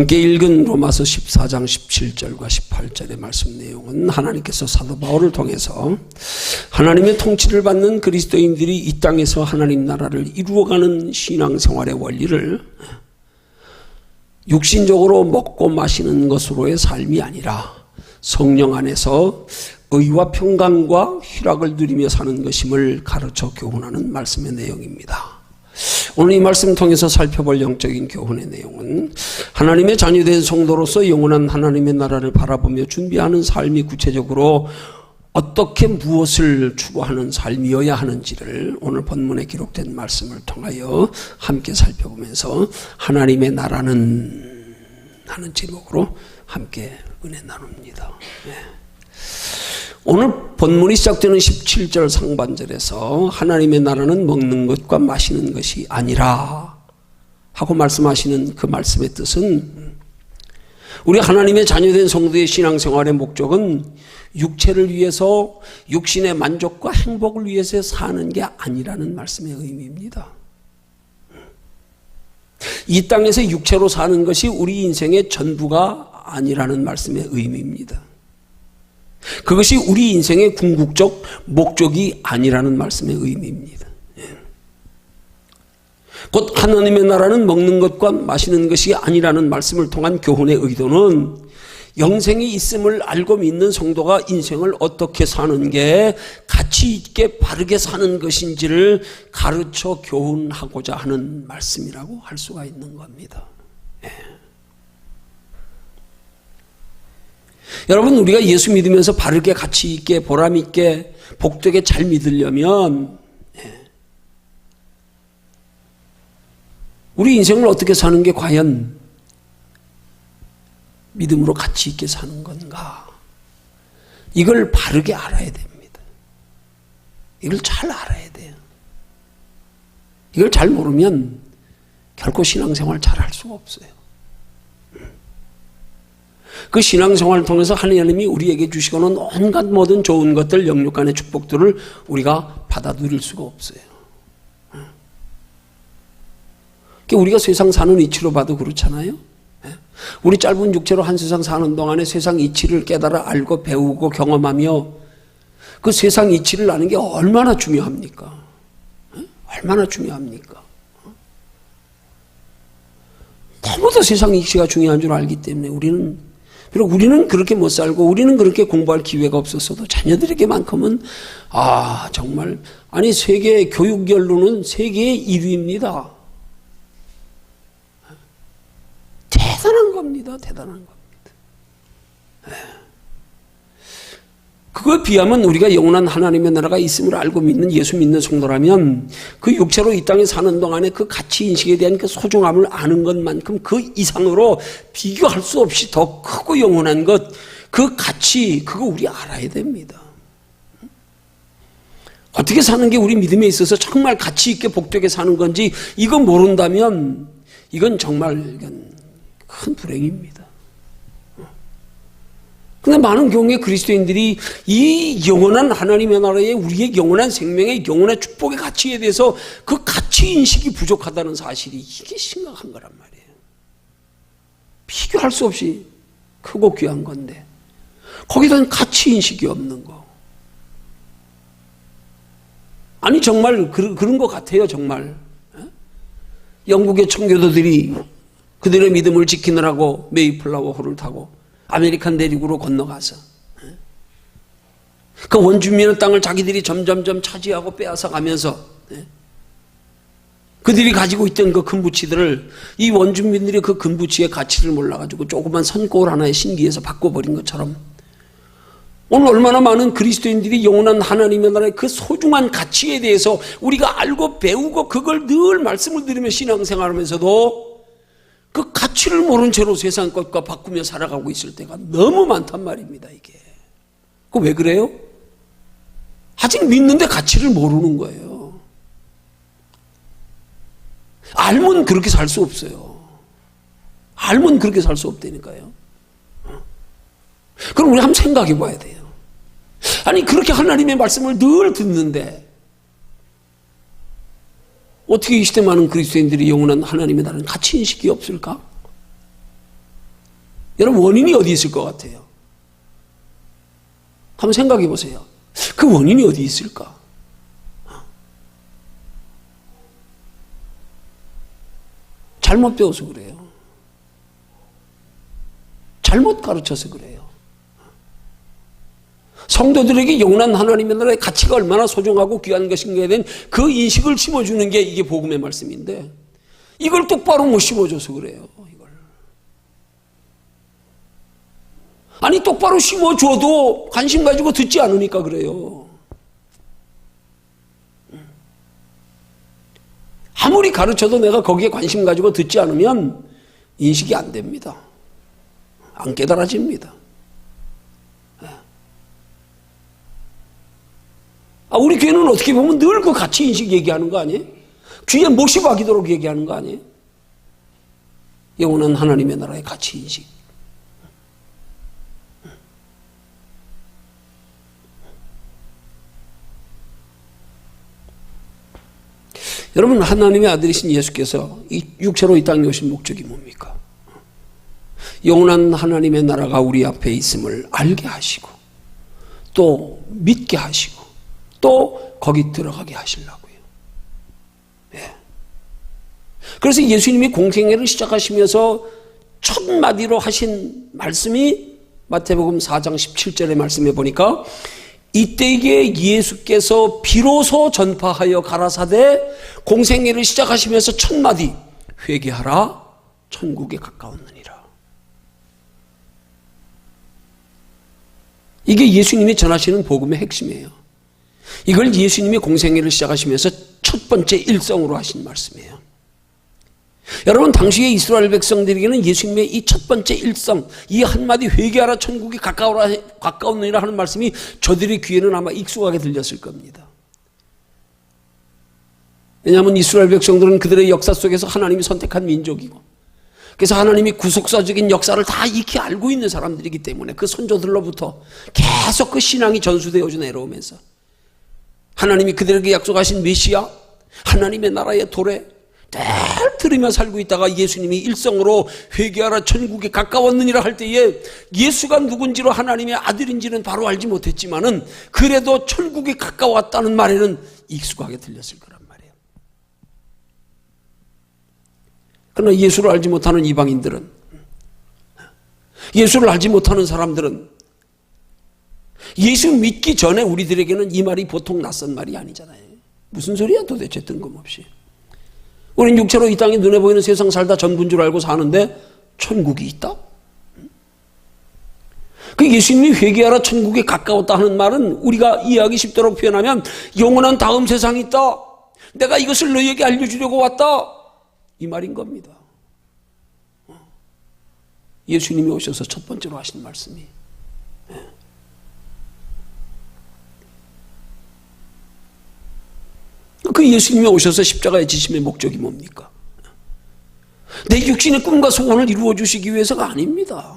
함께 읽은 로마서 14장 17절과 18절의 말씀 내용은 하나님께서 사도 바울을 통해서 하나님의 통치를 받는 그리스도인들이 이 땅에서 하나님 나라를 이루어가는 신앙생활의 원리를 육신적으로 먹고 마시는 것으로의 삶이 아니라 성령 안에서 의와 평강과 희락을 누리며 사는 것임을 가르쳐 교훈하는 말씀의 내용입니다. 오늘 이 말씀 통해서 살펴볼 영적인 교훈의 내용은 하나님의 자녀된 성도로서 영원한 하나님의 나라를 바라보며 준비하는 삶이 구체적으로 어떻게 무엇을 추구하는 삶이어야 하는지를 오늘 본문에 기록된 말씀을 통하여 함께 살펴보면서 하나님의 나라는 하는 제목으로 함께 은혜 나눕니다. 오늘 본문이 시작되는 17절 상반절에서 하나님의 나라는 먹는 것과 마시는 것이 아니라 하고 말씀하시는 그 말씀의 뜻은 우리 하나님의 자녀된 성도의 신앙생활의 목적은 육체를 위해서 육신의 만족과 행복을 위해서 사는 게 아니라는 말씀의 의미입니다. 이 땅에서 육체로 사는 것이 우리 인생의 전부가 아니라는 말씀의 의미입니다. 그것이 우리 인생의 궁극적 목적이 아니라는 말씀의 의미입니다. 곧 하나님의 나라는 먹는 것과 마시는 것이 아니라는 말씀을 통한 교훈의 의도는 영생이 있음을 알고 믿는 성도가 인생을 어떻게 사는 게 가치 있게 바르게 사는 것인지를 가르쳐 교훈하고자 하는 말씀이라고 할 수가 있는 겁니다. 여러분, 우리가 예수 믿으면서 바르게 가치 있게 보람 있게 복되게 잘 믿으려면 우리 인생을 어떻게 사는 게 과연 믿음으로 가치 있게 사는 건가? 이걸 바르게 알아야 됩니다. 이걸 잘 알아야 돼요. 이걸 잘 모르면 결코 신앙생활 잘 할 수가 없어요. 그 신앙생활을 통해서 하나님이 우리에게 주시고는 온갖 모든 좋은 것들, 영육간의 축복들을 우리가 받아 누릴 수가 없어요. 우리가 세상 사는 이치로 봐도 그렇잖아요. 우리 짧은 육체로 한 세상 사는 동안에 세상 이치를 깨달아 알고 배우고 경험하며 그 세상 이치를 아는 게 얼마나 중요합니까? 얼마나 중요합니까? 너무도 세상 이치가 중요한 줄 알기 때문에 비록 우리는 그렇게 못 살고 우리는 그렇게 공부할 기회가 없었어도 자녀들에게만큼은 정말 세계 교육열로는 세계의 1위입니다. 대단한 겁니다. 대단한 겁니다. 그거에 비하면 우리가 영원한 하나님의 나라가 있음을 알고 믿는 예수 믿는 성도라면 그 육체로 이 땅에 사는 동안에 그 가치 인식에 대한 그 소중함을 아는 것만큼 그 이상으로 비교할 수 없이 더 크고 영원한 것, 그 가치, 그거 우리 알아야 됩니다. 어떻게 사는 게 우리 믿음에 있어서 정말 가치 있게 복되게 사는 건지 이거 모른다면 이건 정말 큰 불행입니다. 근데 많은 경우에 그리스도인들이 이 영원한 하나님의 나라에 우리의 영원한 생명의 영원한 축복의 가치에 대해서 그 가치 인식이 부족하다는 사실이 이게 심각한 거란 말이에요. 비교할 수 없이 크고 귀한 건데 거기에 대한 가치 인식이 없는 거. 정말 그런 것 같아요. 정말 영국의 청교도들이 그들의 믿음을 지키느라고 메이플라워호를 타고 아메리칸 대륙으로 건너가서 그 원주민의 땅을 자기들이 점점점 차지하고 빼앗아가면서 그들이 가지고 있던 그 금부치들을 이 원주민들이 그 금부치의 가치를 몰라가지고 조그만 선골 하나의 신기에서 바꿔버린 것처럼 오늘 얼마나 많은 그리스도인들이 영원한 하나님의 나라의 그 소중한 가치에 대해서 우리가 알고 배우고 그걸 늘 말씀을 들으며 신앙생활하면서도 그 가치를 모른 채로 세상 것과 바꾸며 살아가고 있을 때가 너무 많단 말입니다. 이게. 왜 그래요? 아직 믿는데 가치를 모르는 거예요. 알면 그렇게 살 수 없어요. 알면 그렇게 살 수 없다니까요. 그럼 우리 한번 생각해 봐야 돼요. 그렇게 하나님의 말씀을 늘 듣는데 어떻게 이 시대 많은 그리스도인들이 영원한 하나님의 나라는 가치 인식이 없을까? 여러분, 원인이 어디 있을 것 같아요? 한번 생각해 보세요. 그 원인이 어디 있을까? 잘못 배워서 그래요. 잘못 가르쳐서 그래요. 성도들에게 영원한 하나님의 나라의 가치가 얼마나 소중하고 귀한 것인가에 대한 그 인식을 심어주는 게 이게 복음의 말씀인데, 이걸 똑바로 못 심어줘서 그래요. 아니, 똑바로 심어줘도 관심 가지고 듣지 않으니까 그래요. 아무리 가르쳐도 내가 거기에 관심 가지고 듣지 않으면 인식이 안 됩니다. 안 깨달아집니다. 우리 교회는 어떻게 보면 늘 그 가치 인식 얘기하는 거 아니에요? 귀에 못이 박이도록 얘기하는 거 아니에요? 영원한 하나님의 나라의 가치 인식. 여러분, 하나님의 아들이신 예수께서 이 육체로 이 땅에 오신 목적이 뭡니까? 영원한 하나님의 나라가 우리 앞에 있음을 알게 하시고, 또 믿게 하시고, 또 거기 들어가게 하시려고요. 예. 그래서 예수님이 공생애를 시작하시면서 첫 마디로 하신 말씀이 마태복음 4장 17절의 말씀에 보니까, 이때에 예수께서 비로소 전파하여 가라사대, 공생애를 시작하시면서 첫 마디, 회개하라, 천국에 가까웠느니라. 이게 예수님이 전하시는 복음의 핵심이에요. 이걸 예수님이 공생애를 시작하시면서 첫 번째 일성으로 하신 말씀이에요. 여러분, 당시의 이스라엘 백성들에게는 예수님의 이 첫 번째 일성, 이 한마디 회개하라 천국이 가까웠느니라 하는 말씀이 저들의 귀에는 아마 익숙하게 들렸을 겁니다. 왜냐하면 이스라엘 백성들은 그들의 역사 속에서 하나님이 선택한 민족이고, 그래서 하나님이 구속사적인 역사를 다 익히 알고 있는 사람들이기 때문에 그 선조들로부터 계속 그 신앙이 전수되어져 내려오면서 하나님이 그들에게 약속하신 메시아, 하나님의 나라의 도래 늘 들으며 살고 있다가 예수님이 일성으로 회개하라 천국에 가까웠느니라 할 때에 예수가 누군지로 하나님의 아들인지는 바로 알지 못했지만은 그래도 천국에 가까웠다는 말에는 익숙하게 들렸을 거란 말이에요. 그러나 예수를 알지 못하는 이방인들은, 예수를 알지 못하는 사람들은 예수 믿기 전에 우리들에게는 이 말이 보통 낯선 말이 아니잖아요. 무슨 소리야 도대체 뜬금없이. 우린 육체로 이 땅에 눈에 보이는 세상 살다 전부인 줄 알고 사는데 천국이 있다? 그 예수님이 회개하라 천국에 가까웠다 하는 말은 우리가 이해하기 쉽도록 표현하면 영원한 다음 세상이 있다, 내가 이것을 너희에게 알려주려고 왔다, 이 말인 겁니다. 예수님이 오셔서 첫 번째로 하신 말씀이. 그 예수님이 오셔서 십자가에 지심의 목적이 뭡니까? 내 육신의 꿈과 소원을 이루어 주시기 위해서가 아닙니다.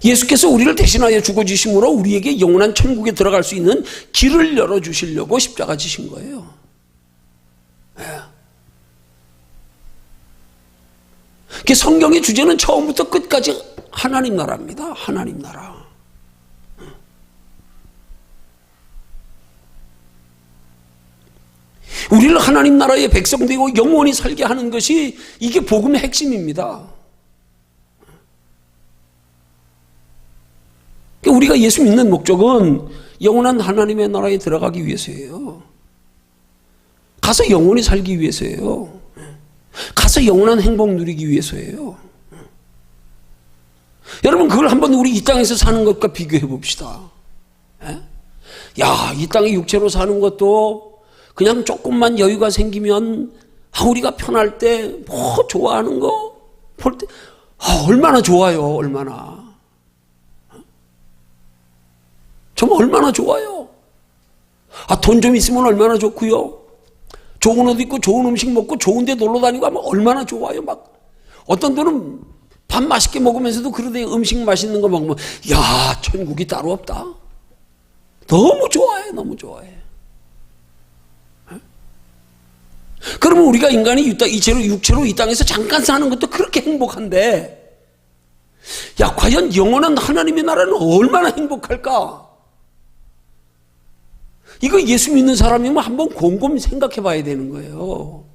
예수께서 우리를 대신하여 죽어주심으로 우리에게 영원한 천국에 들어갈 수 있는 길을 열어주시려고 십자가 지신 거예요. 성경의 주제는 처음부터 끝까지 하나님 나라입니다. 하나님 나라. 우리를 하나님 나라의 백성 되고 영원히 살게 하는 것이 이게 복음의 핵심입니다. 우리가 예수 믿는 목적은 영원한 하나님의 나라에 들어가기 위해서예요. 가서 영원히 살기 위해서예요. 가서 영원한 행복 누리기 위해서예요. 여러분, 그걸 한번 우리 이 땅에서 사는 것과 비교해 봅시다. 야, 이 땅에 육체로 사는 것도 그냥 조금만 여유가 생기면 우리가 편할 때 뭐 좋아하는 거 볼 때 얼마나 좋아요. 얼마나. 정말 얼마나 좋아요. 돈 좀 있으면 얼마나 좋고요. 좋은 옷 입고 좋은 음식 먹고 좋은 데 놀러 다니고 하면 얼마나 좋아요. 막 어떤 분은 밥 맛있게 먹으면서도 그러대 음식 맛있는 거 먹으면 야, 천국이 따로 없다. 너무 좋아해. 너무 좋아해. 그러면 우리가 인간이 육체로 이 땅에서 잠깐 사는 것도 그렇게 행복한데, 야, 과연 영원한 하나님의 나라는 얼마나 행복할까? 이거 예수 믿는 사람이면 한번 곰곰이 생각해 봐야 되는 거예요.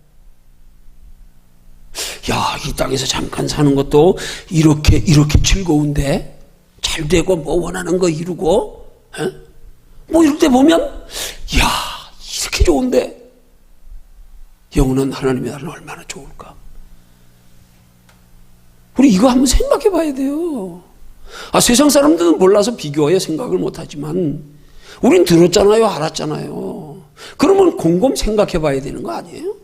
야, 이 땅에서 잠깐 사는 것도 이렇게 즐거운데, 잘 되고 뭐 원하는 거 이루고, 뭐 이럴 때 보면, 야, 이렇게 좋은데 영원한 하나님의 나라는 얼마나 좋을까? 우리 이거 한번 생각해 봐야 돼요. 세상 사람들은 몰라서 비교해 생각을 못 하지만 우린 들었잖아요, 알았잖아요. 그러면 곰곰 생각해 봐야 되는 거 아니에요?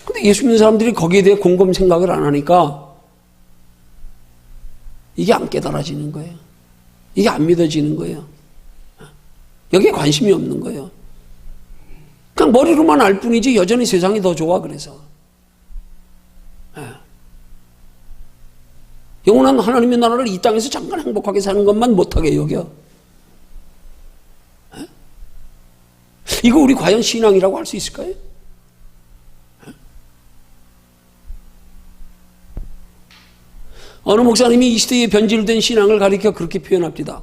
근데 예수 믿는 사람들이 거기에 대해 곰곰 생각을 안 하니까 이게 안 깨달아지는 거예요. 이게 안 믿어지는 거예요. 여기에 관심이 없는 거예요. 그냥 머리로만 알 뿐이지 여전히 세상이 더 좋아. 그래서 영원한 하나님의 나라를 이 땅에서 잠깐 행복하게 사는 것만 못하게 여겨. 이거 우리 과연 신앙이라고 할 수 있을까요? 어느 목사님이 이 시대에 변질된 신앙을 가리켜 그렇게 표현합니다.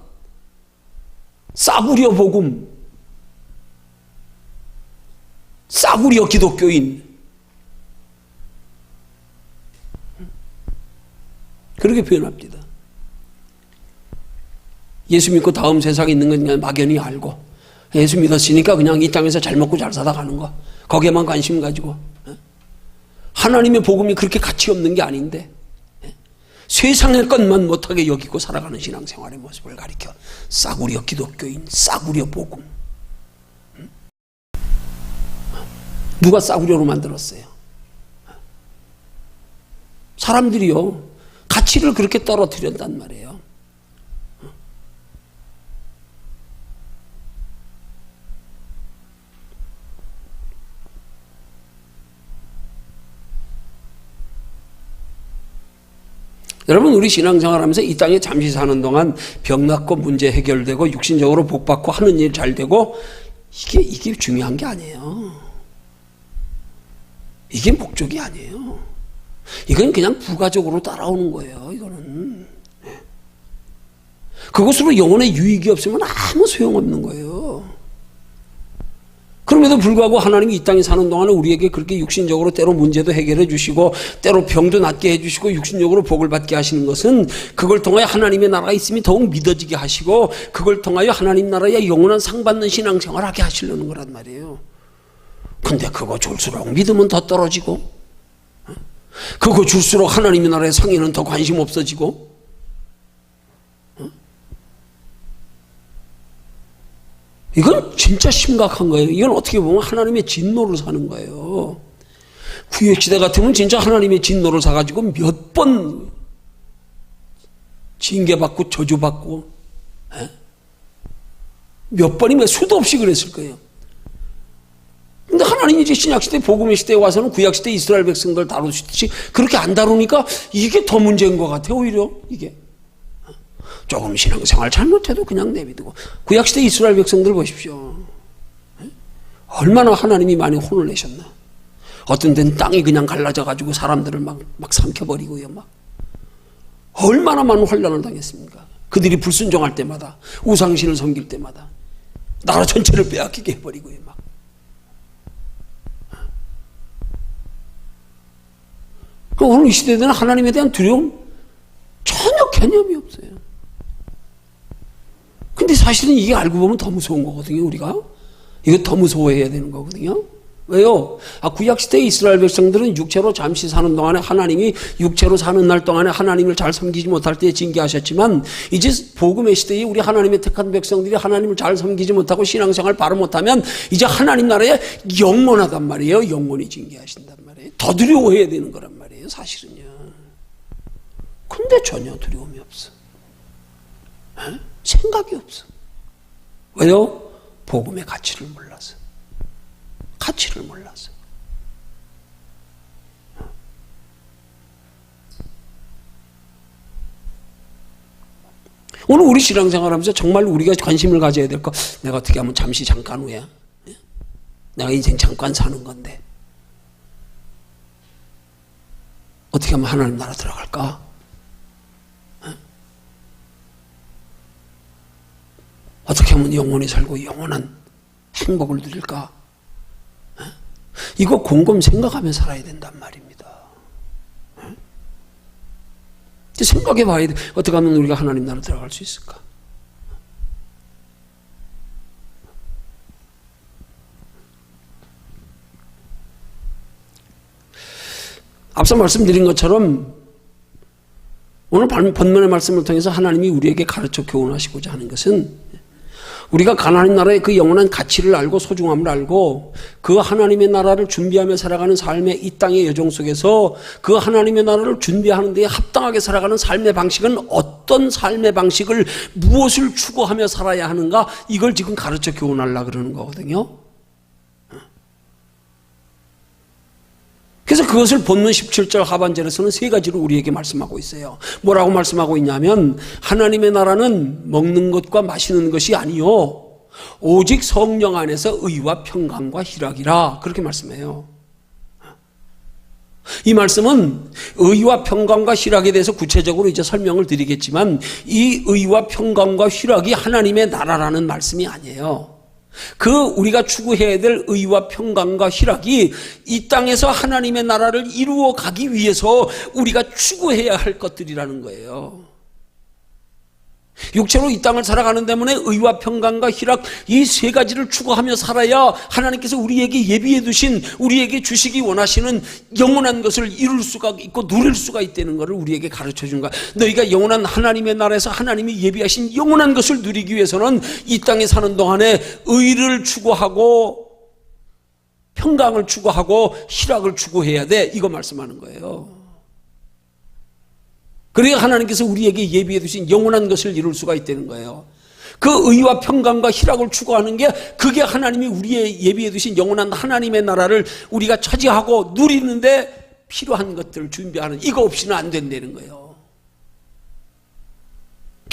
싸구려 복음, 싸구려 기독교인, 그렇게 표현합니다. 예수 믿고 다음 세상에 있는 건 그냥 막연히 알고, 예수 믿었으니까 그냥 이 땅에서 잘 먹고 잘 사다 가는 거, 거기에만 관심 가지고, 하나님의 복음이 그렇게 가치 없는 게 아닌데 세상의 것만 못하게 여기고 살아가는 신앙생활의 모습을 가리켜 싸구려 기독교인, 싸구려 복음. 누가 싸구려로 만들었어요? 사람들이요, 가치를 그렇게 떨어뜨린단 말이에요. 여러분, 우리 신앙생활 하면서 이 땅에 잠시 사는 동안 병 낫고 문제 해결되고 육신적으로 복받고 하는 일 잘 되고, 이게 중요한 게 아니에요. 이게 목적이 아니에요. 이건 그냥 부가적으로 따라오는 거예요. 이거는 그것으로 영혼의 유익이 없으면 아무 소용없는 거예요. 그럼에도 불구하고 하나님이 이 땅에 사는 동안에 우리에게 그렇게 육신적으로 때로 문제도 해결해 주시고 때로 병도 낫게 해주시고 육신적으로 복을 받게 하시는 것은 그걸 통하여 하나님의 나라가 있음이 더욱 믿어지게 하시고 그걸 통하여 하나님 나라의 영원한 상 받는 신앙생활을 하게 하시려는 거란 말이에요. 근데 그거 줄수록 믿음은 더 떨어지고, 그거 줄수록 하나님의 나라의 상에는 더 관심 없어지고, 이건 진짜 심각한 거예요. 이건 어떻게 보면 하나님의 진노를 사는 거예요. 구약시대 같으면 진짜 하나님의 진노를 사가지고 몇 번 징계받고 저주받고, 몇 번이면 수도 없이 그랬을 거예요. 근데 하나님이 이제 신약시대 복음의 시대에 와서는 구약시대 이스라엘 백성들 다루시듯이 그렇게 안 다루니까 이게 더 문제인 것 같아요. 오히려 이게 조금 신앙생활 잘못해도 그냥 내비두고. 구약시대 이스라엘 백성들 보십시오. 얼마나 하나님이 많이 혼을 내셨나. 어떤 데는 땅이 그냥 갈라져가지고 사람들을 막 삼켜버리고요. 얼마나 많은 환난을 당했습니까? 그들이 불순종할 때마다, 우상신을 섬길 때마다 나라 전체를 빼앗기게 해버리고요. 오늘 이 시대에는 하나님에 대한 두려움 전혀 개념이 없어요. 근데 사실은 이게 알고 보면 더 무서운 거거든요. 우리가 이거 더 무서워해야 되는 거거든요. 왜요? 구약시대 이스라엘 백성들은 육체로 잠시 사는 동안에 하나님이 육체로 사는 날 동안에 하나님을 잘 섬기지 못할 때 징계하셨지만, 이제 복음의 시대에 우리 하나님의 택한 백성들이 하나님을 잘 섬기지 못하고 신앙생활 바로 못하면 이제 하나님 나라에 영원하단 말이에요. 영원히 징계하신단 말이에요. 더 두려워해야 되는 거란 말이에요. 사실은요. 근데 전혀 두려움이 없어. 생각이 없어. 왜요? 복음의 가치를 몰라서. 가치를 몰라서. 오늘 우리 신앙생활하면서 정말 우리가 관심을 가져야 될 거, 내가 어떻게 하면 잠시 잠깐 후에, 내가 인생 잠깐 사는 건데 어떻게 하면 하나님 나라 들어갈까? 어떻게 하면 영원히 살고 영원한 행복을 누릴까? 이거 곰곰 생각하며 살아야 된단 말입니다. 생각해 봐야 돼. 어떻게 하면 우리가 하나님 나라 들어갈 수 있을까? 앞서 말씀드린 것처럼 오늘 본문의 말씀을 통해서 하나님이 우리에게 가르쳐 교훈하시고자 하는 것은 우리가 하나님 나라의 그 영원한 가치를 알고 소중함을 알고 그 하나님의 나라를 준비하며 살아가는 삶의 이 땅의 여정 속에서 그 하나님의 나라를 준비하는 데 합당하게 살아가는 삶의 방식은 어떤 삶의 방식을 무엇을 추구하며 살아야 하는가, 이걸 지금 가르쳐 교훈하려고 그러는 거거든요. 그래서 그것을 본문 17절 하반절에서는 세 가지로 우리에게 말씀하고 있어요. 뭐라고 말씀하고 있냐면 하나님의 나라는 먹는 것과 마시는 것이 아니요 오직 성령 안에서 의와 평강과 희락이라, 그렇게 말씀해요. 이 말씀은 의와 평강과 희락에 대해서 구체적으로 이제 설명을 드리겠지만 이 의와 평강과 희락이 하나님의 나라라는 말씀이 아니에요. 그 우리가 추구해야 될 의와 평강과 희락이 이 땅에서 하나님의 나라를 이루어 가기 위해서 우리가 추구해야 할 것들이라는 거예요. 육체로 이 땅을 살아가는 때문에 의와 평강과 희락, 이 세 가지를 추구하며 살아야 하나님께서 우리에게 예비해 두신, 우리에게 주시기 원하시는 영원한 것을 이룰 수가 있고 누릴 수가 있다는 것을 우리에게 가르쳐 준 거야. 너희가 영원한 하나님의 나라에서 하나님이 예비하신 영원한 것을 누리기 위해서는 이 땅에 사는 동안에 의를 추구하고 평강을 추구하고 희락을 추구해야 돼, 이거 말씀하는 거예요. 그래야 하나님께서 우리에게 예비해 두신 영원한 것을 이룰 수가 있다는 거예요. 그 의와 평강과 희락을 추구하는 게, 그게 하나님이 우리의 예비해 두신 영원한 하나님의 나라를 우리가 차지하고 누리는데 필요한 것들을 준비하는, 이거 없이는 안 된다는 거예요.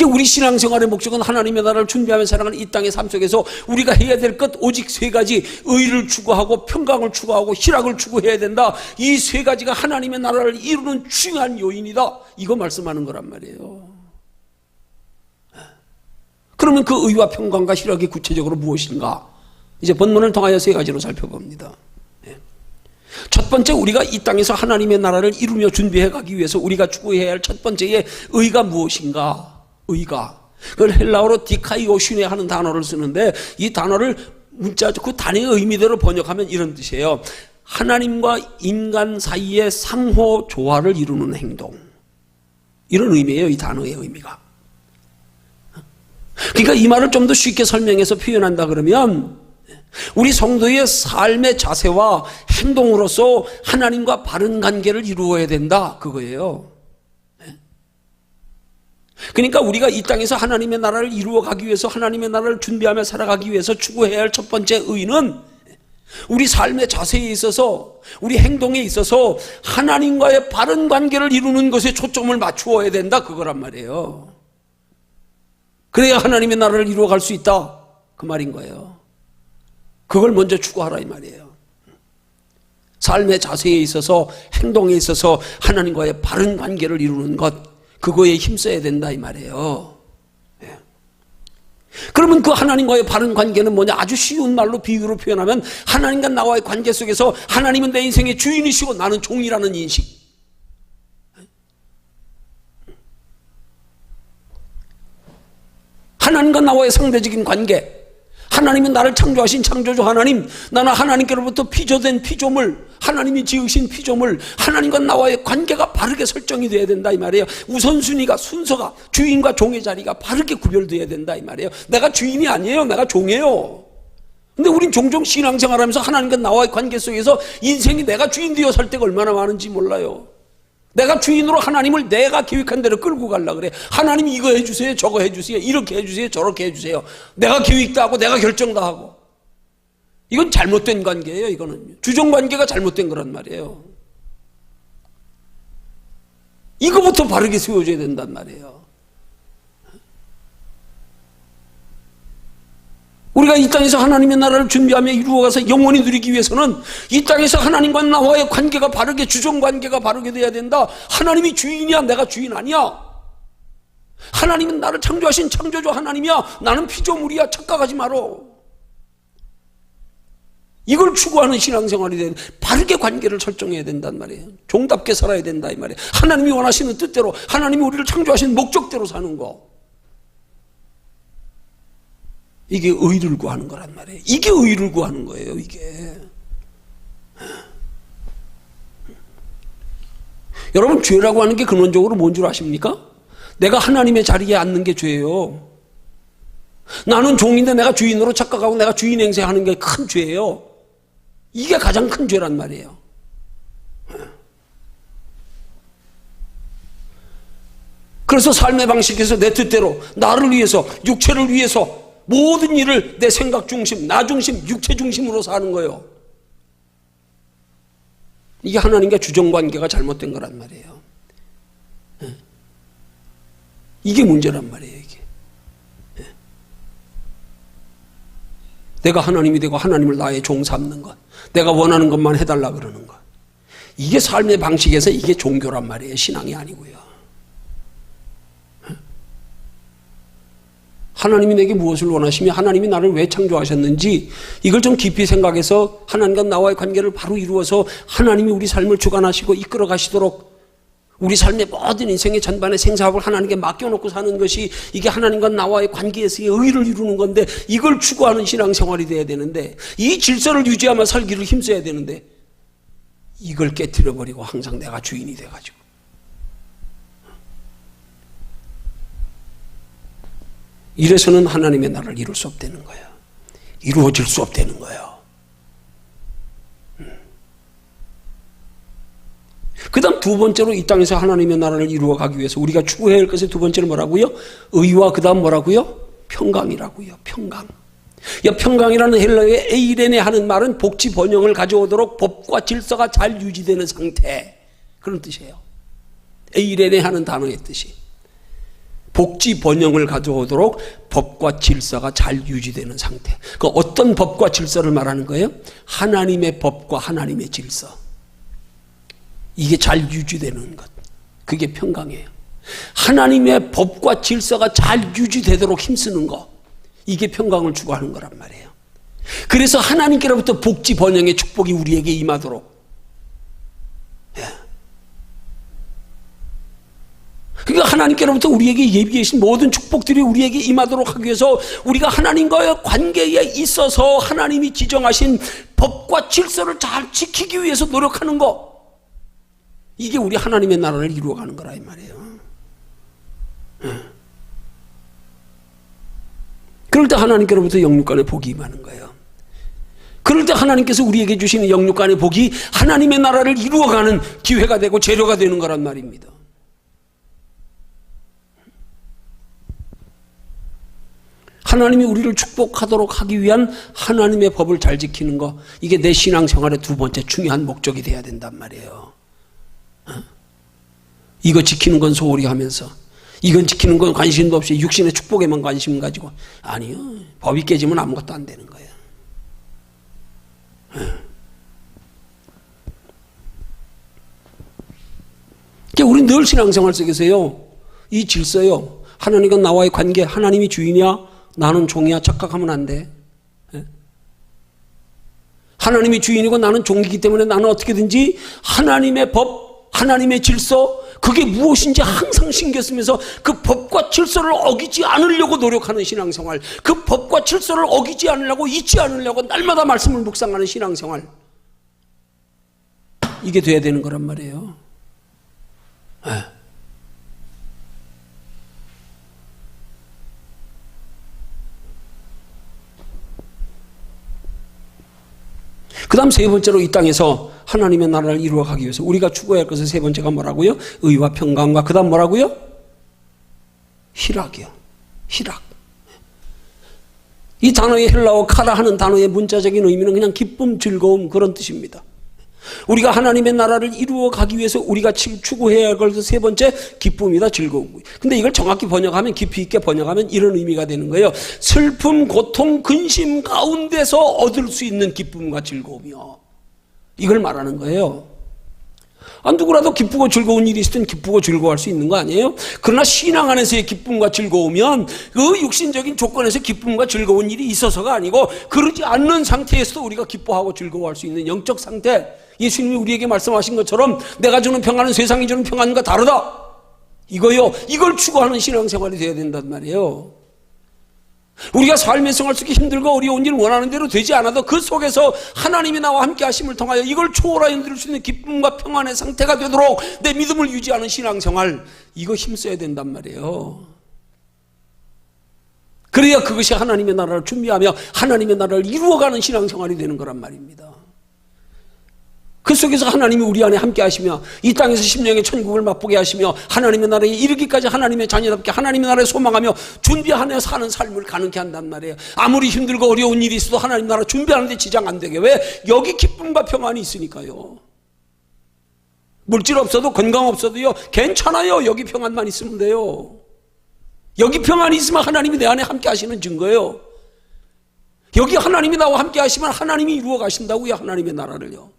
우리 신앙생활의 목적은 하나님의 나라를 준비하며 살아가는 이 땅의 삶 속에서 우리가 해야 될 것 오직 세 가지, 의를 추구하고 평강을 추구하고 희락을 추구해야 된다. 이 세 가지가 하나님의 나라를 이루는 중요한 요인이다, 이거 말씀하는 거란 말이에요. 그러면 그 의와 평강과 희락이 구체적으로 무엇인가, 이제 본문을 통하여 세 가지로 살펴봅니다. 첫 번째, 우리가 이 땅에서 하나님의 나라를 이루며 준비해 가기 위해서 우리가 추구해야 할 첫 번째의 의가 무엇인가? 의가, 그걸 헬라어로 디카이오슈네 하는 단어를 쓰는데, 이 단어를 문자 그 단어의 의미대로 번역하면 이런 뜻이에요. 하나님과 인간 사이의 상호 조화를 이루는 행동, 이런 의미예요, 이 단어의 의미가. 그러니까 이 말을 좀 더 쉽게 설명해서 표현한다 그러면 우리 성도의 삶의 자세와 행동으로서 하나님과 바른 관계를 이루어야 된다, 그거예요. 그러니까 우리가 이 땅에서 하나님의 나라를 이루어 가기 위해서, 하나님의 나라를 준비하며 살아가기 위해서 추구해야 할 첫 번째 의는 우리 삶의 자세에 있어서, 우리 행동에 있어서 하나님과의 바른 관계를 이루는 것에 초점을 맞추어야 된다, 그거란 말이에요. 그래야 하나님의 나라를 이루어 갈 수 있다, 그 말인 거예요. 그걸 먼저 추구하라, 이 말이에요. 삶의 자세에 있어서, 행동에 있어서 하나님과의 바른 관계를 이루는 것, 그거에 힘써야 된다, 이 말이에요. 예. 그러면 그 하나님과의 바른 관계는 뭐냐? 아주 쉬운 말로 비유로 표현하면 하나님과 나와의 관계 속에서 하나님은 내 인생의 주인이시고 나는 종이라는 인식. 하나님과 나와의 상대적인 관계, 하나님은 나를 창조하신 창조주 하나님, 나는 하나님께로부터 피조된 피조물, 하나님이 지으신 피조물, 하나님과 나와의 관계가 바르게 설정이 돼야 된다, 이 말이에요. 우선순위가, 순서가, 주인과 종의 자리가 바르게 구별돼야 된다, 이 말이에요. 내가 주인이 아니에요, 내가 종이에요. 근데 우린 종종 신앙생활하면서 하나님과 나와의 관계 속에서 인생이 내가 주인 되어 살 때가 얼마나 많은지 몰라요. 내가 주인으로 하나님을 내가 계획한 대로 끌고 가려고 그래. 하나님 이거 해주세요, 저거 해주세요, 이렇게 해주세요, 저렇게 해주세요. 내가 계획도 하고 내가 결정도 하고. 이건 잘못된 관계예요. 이거는 주종관계가 잘못된 거란 말이에요. 이거부터 바르게 세워줘야 된단 말이에요. 우리가 이 땅에서 하나님의 나라를 준비하며 이루어가서 영원히 누리기 위해서는 이 땅에서 하나님과 나와의 관계가 바르게, 주종관계가 바르게 돼야 된다. 하나님이 주인이야, 내가 주인 아니야. 하나님은 나를 창조하신 창조주 하나님이야, 나는 피조물이야. 착각하지 마라. 이걸 추구하는 신앙생활이 돼야 돼. 바르게 관계를 설정해야 된단 말이에요. 종답게 살아야 된다 이 말이에요. 하나님이 원하시는 뜻대로, 하나님이 우리를 창조하신 목적대로 사는 거. 이게 의를 구하는 거란 말이에요. 이게 의를 구하는 거예요. 이게. 여러분, 죄라고 하는 게 근원적으로 뭔 줄 아십니까? 내가 하나님의 자리에 앉는 게 죄예요. 나는 종인데 내가 주인으로 착각하고 내가 주인 행세하는 게 큰 죄예요. 이게 가장 큰 죄란 말이에요. 그래서 삶의 방식에서 내 뜻대로, 나를 위해서, 육체를 위해서 모든 일을 내 생각 중심, 나 중심, 육체 중심으로 사는 거예요. 이게 하나님과 주정관계가 잘못된 거란 말이에요. 이게 문제란 말이에요. 이게. 내가 하나님이 되고 하나님을 나의 종 삼는 것, 내가 원하는 것만 해달라 그러는 것, 이게 삶의 방식에서 이게 종교란 말이에요. 신앙이 아니고요. 하나님이 내게 무엇을 원하시며 하나님이 나를 왜 창조하셨는지 이걸 좀 깊이 생각해서 하나님과 나와의 관계를 바로 이루어서 하나님이 우리 삶을 주관하시고 이끌어 가시도록 우리 삶의 모든 인생의 전반의 생사업을 하나님께 맡겨놓고 사는 것이 이게 하나님과 나와의 관계에서의 의를 이루는 건데, 이걸 추구하는 신앙생활이 돼야 되는데, 이 질서를 유지하며 살기를 힘써야 되는데 이걸 깨트려버리고 항상 내가 주인이 돼가지고 이래서는 하나님의 나라를 이룰 수 없다는 거예요. 이루어질 수 없다는 거예요. 그 다음 두 번째로 이 땅에서 하나님의 나라를 이루어가기 위해서 우리가 추구해야 할 것이 두 번째로 뭐라고요? 의와 그 다음 뭐라고요? 평강이라고요. 평강. 평강이라는 헬라어의 에이레네 하는 말은 복지 번영을 가져오도록 법과 질서가 잘 유지되는 상태, 그런 뜻이에요. 에이레네 하는 단어의 뜻이 복지 번영을 가져오도록 법과 질서가 잘 유지되는 상태. 그 어떤 법과 질서를 말하는 거예요? 하나님의 법과 하나님의 질서, 이게 잘 유지되는 것, 그게 평강이에요. 하나님의 법과 질서가 잘 유지되도록 힘쓰는 것, 이게 평강을 추구하는 거란 말이에요. 그래서 하나님께로부터 복지 번영의 축복이 우리에게 임하도록, 그러니까 하나님께로부터 우리에게 예비해 계신 모든 축복들이 우리에게 임하도록 하기 위해서 우리가 하나님과의 관계에 있어서 하나님이 지정하신 법과 질서를 잘 지키기 위해서 노력하는 것, 이게 우리 하나님의 나라를 이루어가는 거라 이 말이에요. 그럴 때 하나님께로부터 영육간의 복이 임하는 거예요. 그럴 때 하나님께서 우리에게 주시는 영육간의 복이 하나님의 나라를 이루어가는 기회가 되고 재료가 되는 거란 말입니다. 하나님이 우리를 축복하도록 하기 위한 하나님의 법을 잘 지키는 것, 이게 내 신앙생활의 두 번째 중요한 목적이 돼야 된단 말이에요. 이거 지키는 건 소홀히 하면서, 이건 지키는 건 관심도 없이 육신의 축복에만 관심 가지고, 아니요, 법이 깨지면 아무것도 안 되는 거예요. 그러니까 우리 늘 신앙생활 속에서요, 이 질서요, 하나님과 나와의 관계, 하나님이 주인이야, 나는 종이야, 착각하면 안 돼. 하나님이 주인이고 나는 종이기 때문에 나는 어떻게든지 하나님의 법, 하나님의 질서, 그게 무엇인지 항상 신경 쓰면서 그 법과 질서를 어기지 않으려고 노력하는 신앙생활, 그 법과 질서를 어기지 않으려고, 잊지 않으려고 날마다 말씀을 묵상하는 신앙생활, 이게 돼야 되는 거란 말이에요. 그 다음 세 번째로 이 땅에서 하나님의 나라를 이루어가기 위해서 우리가 추구해야 할 것은 세 번째가 뭐라고요? 의와 평강과 그 다음 뭐라고요? 희락이요. 희락. 이 단어의 헬라어 카라 하는 단어의 문자적인 의미는 그냥 기쁨, 즐거움, 그런 뜻입니다. 우리가 하나님의 나라를 이루어 가기 위해서 우리가 추구해야 할 것은 세 번째, 기쁨이다, 즐거움. 근데 이걸 정확히 번역하면, 깊이 있게 번역하면 이런 의미가 되는 거예요. 슬픔, 고통, 근심 가운데서 얻을 수 있는 기쁨과 즐거움이요. 이걸 말하는 거예요. 누구라도 기쁘고 즐거운 일이 있을 땐 기쁘고 즐거워할 수 있는 거 아니에요? 그러나 신앙 안에서의 기쁨과 즐거우면 그 육신적인 조건에서 기쁨과 즐거운 일이 있어서가 아니고, 그러지 않는 상태에서도 우리가 기뻐하고 즐거워할 수 있는 영적 상태, 예수님이 우리에게 말씀하신 것처럼 내가 주는 평안은 세상이 주는 평안과 다르다, 이거요. 이걸 추구하는 신앙생활이 되어야 된단 말이에요. 우리가 삶의 생활 속에 힘들고 어려운 일 원하는 대로 되지 않아도 그 속에서 하나님이 나와 함께 하심을 통하여 이걸 초월하여 누릴 수 있는 기쁨과 평안의 상태가 되도록 내 믿음을 유지하는 신앙생활, 이거 힘써야 된단 말이에요. 그래야 그것이 하나님의 나라를 준비하며 하나님의 나라를 이루어가는 신앙생활이 되는 거란 말입니다. 그 속에서 하나님이 우리 안에 함께 하시며 이 땅에서 심령의 천국을 맛보게 하시며 하나님의 나라에 이르기까지 하나님의 자녀답게 하나님의 나라에 소망하며 준비하며 사는 삶을 가능케 한단 말이에요. 아무리 힘들고 어려운 일이 있어도 하나님 나라 준비하는데 지장 안 되게. 왜? 여기 기쁨과 평안이 있으니까요. 물질 없어도 건강 없어도요 괜찮아요. 여기 평안만 있으면 돼요. 여기 평안이 있으면 하나님이 내 안에 함께 하시는 증거예요. 여기 하나님이 나와 함께 하시면 하나님이 이루어 가신다고요. 하나님의 나라를요.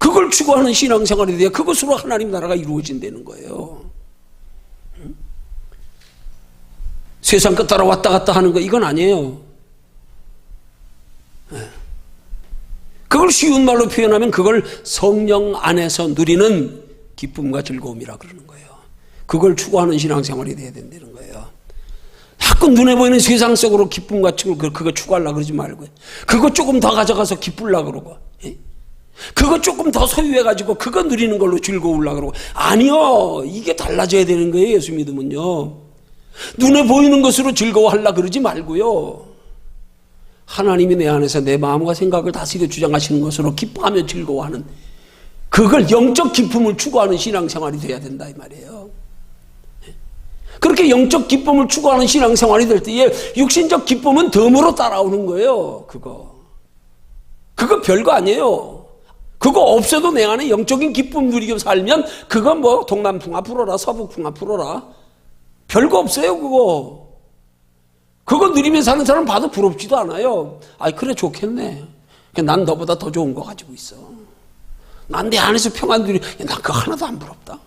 그걸 추구하는 신앙생활이 돼야 그것으로 하나님 나라가 이루어진다는 거예요. 세상 끝 따라 왔다 갔다 하는 거 이건 아니에요. 그걸 쉬운 말로 표현하면 그걸 성령 안에서 누리는 기쁨과 즐거움이라 그러는 거예요. 그걸 추구하는 신앙생활이 돼야 된다는 거예요. 자꾸 눈에 보이는 세상 속으로 기쁨과 즐거움 그거 추구하려고 그러지 말고, 그거 조금 더 가져가서 기쁘려고 그러고, 그거 조금 더 소유해가지고 그거 누리는 걸로 즐거우려고 그러고. 아니요, 이게 달라져야 되는 거예요. 예수 믿으면요, 눈에 보이는 것으로 즐거워하려고 그러지 말고요, 하나님이 내 안에서 내 마음과 생각을 다스려 주장하시는 것으로 기뻐하며 즐거워하는, 그걸 영적 기쁨을 추구하는 신앙생활이 돼야 된다 이 말이에요. 그렇게 영적 기쁨을 추구하는 신앙생활이 될 때에 육신적 기쁨은 덤으로 따라오는 거예요. 그거 별거 아니에요. 그거 없어도 내 안에 영적인 기쁨 누리고 살면 그건 뭐 동남풍아 불어라 서북풍아 불어라 별거 없어요. 그거 누리면서 사는 사람 봐도 부럽지도 않아요. 아이 그래 좋겠네. 난 너보다 더 좋은 거 가지고 있어. 난 내 안에서 평안 누리. 난 그거 하나도 안 부럽다.